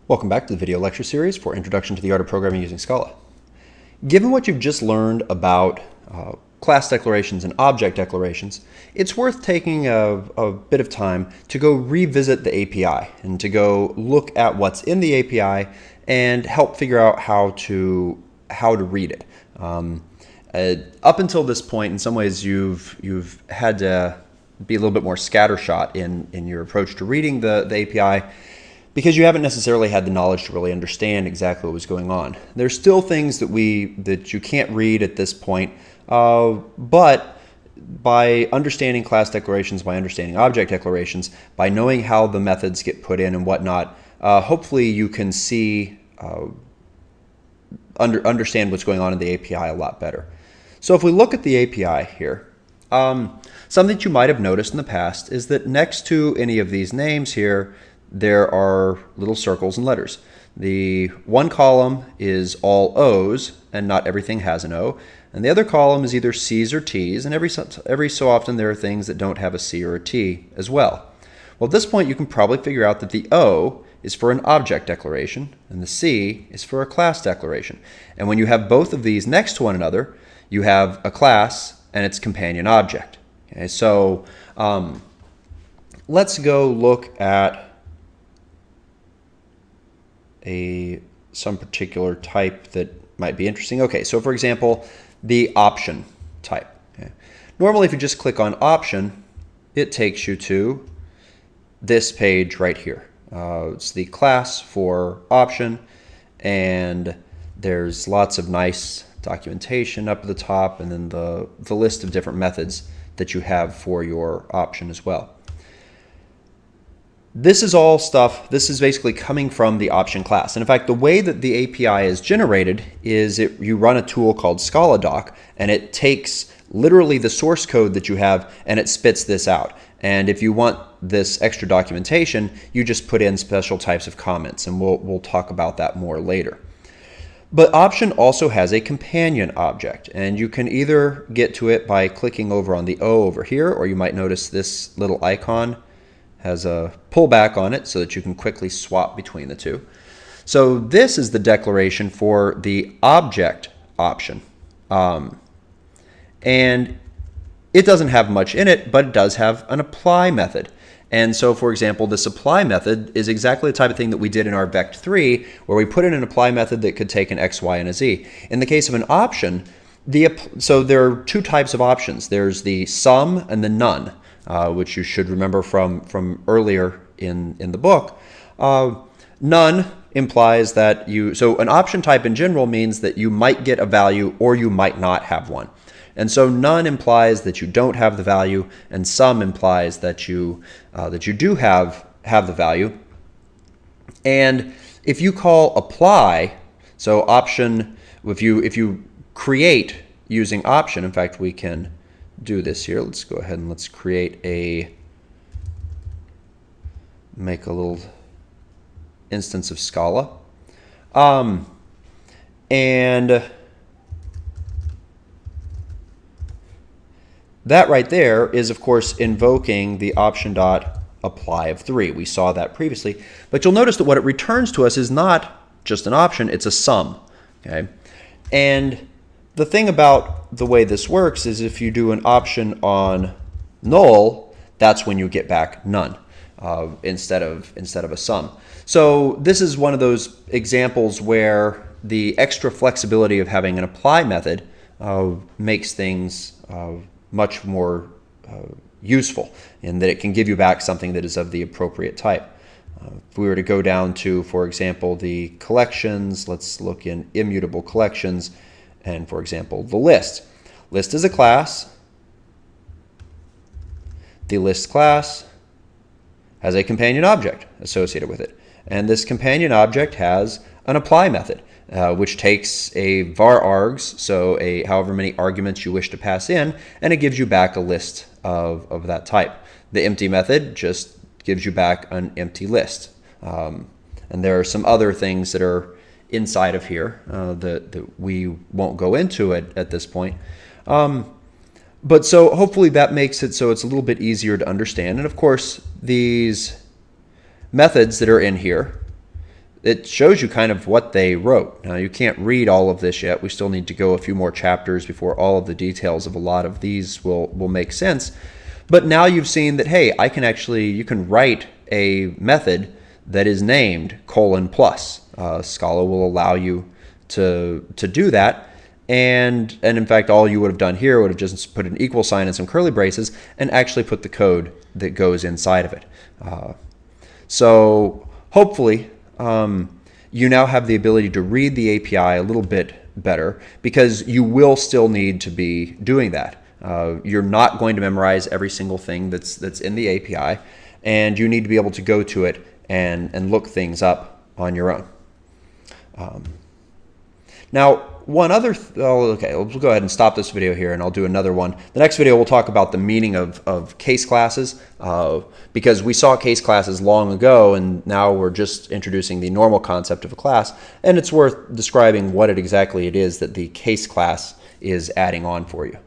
Welcome back to the video lecture series for Introduction to the Art of Programming Using Scala. Given what you've just learned about class declarations and object declarations, it's worth taking a bit of time to go revisit the API and to go look at what's in the API and help figure out how to read it. Up until this point, in some ways, you've had to be a little bit more scattershot in your approach to reading the API, because you haven't necessarily had the knowledge to really understand exactly what was going on. There's still things that you can't read at this point, but by understanding class declarations, by understanding object declarations, by knowing how the methods get put in and whatnot, hopefully you can see, understand what's going on in the API a lot better. So if we look at the API here, something that you might have noticed in the past is that next to any of these names here, there are little circles and letters. The one column is all O's, and not everything has an O. And the other column is either C's or T's, and every so often there are things that don't have a C or a T as well. Well, at this point you can probably figure out that the O is for an object declaration, and the C is for a class declaration. And when you have both of these next to one another, you have a class and its companion object. Okay, so let's go look at some particular type that might be interesting. Okay, so for example, the option type. Okay. Normally, if you just click on option, it takes you to this page right here. It's the class for option, and there's lots of nice documentation up at the top, and then the list of different methods that you have for your option as well. This is all stuff, this is basically coming from the option class. And in fact, the way that the API is generated is you run a tool called Scala Doc, and it takes literally the source code that you have and it spits this out. And if you want this extra documentation, you just put in special types of comments, and we'll talk about that more later. But option also has a companion object, and you can either get to it by clicking over on the O over here, or you might notice this little icon has a pullback on it so that you can quickly swap between the two. So this is the declaration for the object option. And it doesn't have much in it, but it does have an apply method. And so, for example, this apply method is exactly the type of thing that we did in our vect3, where we put in an apply method that could take an x, y, and a z. In the case of an option, so there are two types of options. There's the sum and the none. Which you should remember from earlier in the book. None implies that so an option type in general means that you might get a value or you might not have one. And so none implies that you don't have the value, and sum implies that you do have the value. And if you call apply, so option, if you create using option, in fact we can do this here. Let's go ahead and let's make a little instance of Scala. And that right there is, of course, invoking the option.apply of 3. We saw that previously. But you'll notice that what it returns to us is not just an option, it's a sum. Okay? And the thing about the way this works is if you do an option on null, that's when you get back none instead of a sum. So this is one of those examples where the extra flexibility of having an apply method makes things much more useful, in that it can give you back something that is of the appropriate type. If we were to go down to, for example, the collections, let's look in immutable collections. And for example, the list. List is a class. The list class has a companion object associated with it. And this companion object has an apply method, which takes a var args, so however many arguments you wish to pass in, and it gives you back a list of that type. The empty method just gives you back an empty list. And there are some other things that are inside of here that we won't go into at this point. But so hopefully that makes it so it's a little bit easier to understand. And of course, these methods that are in here, it shows you kind of what they wrote. Now, you can't read all of this yet. We still need to go a few more chapters before all of the details of a lot of these will make sense. But now you've seen that, hey, you can write a method that is named : plus. Scala will allow you to do that. And in fact, all you would have done here would have just put an equal sign and some curly braces and actually put the code that goes inside of it. So hopefully you now have the ability to read the API a little bit better, because you will still need to be doing that. You're not going to memorize every single thing that's in the API, and you need to be able to go to it and look things up on your own. Now, one other, okay, we'll go ahead and stop this video here, and I'll do another one. The next video we'll talk about the meaning of case classes, because we saw case classes long ago, and now we're just introducing the normal concept of a class, and it's worth describing what exactly it is that the case class is adding on for you.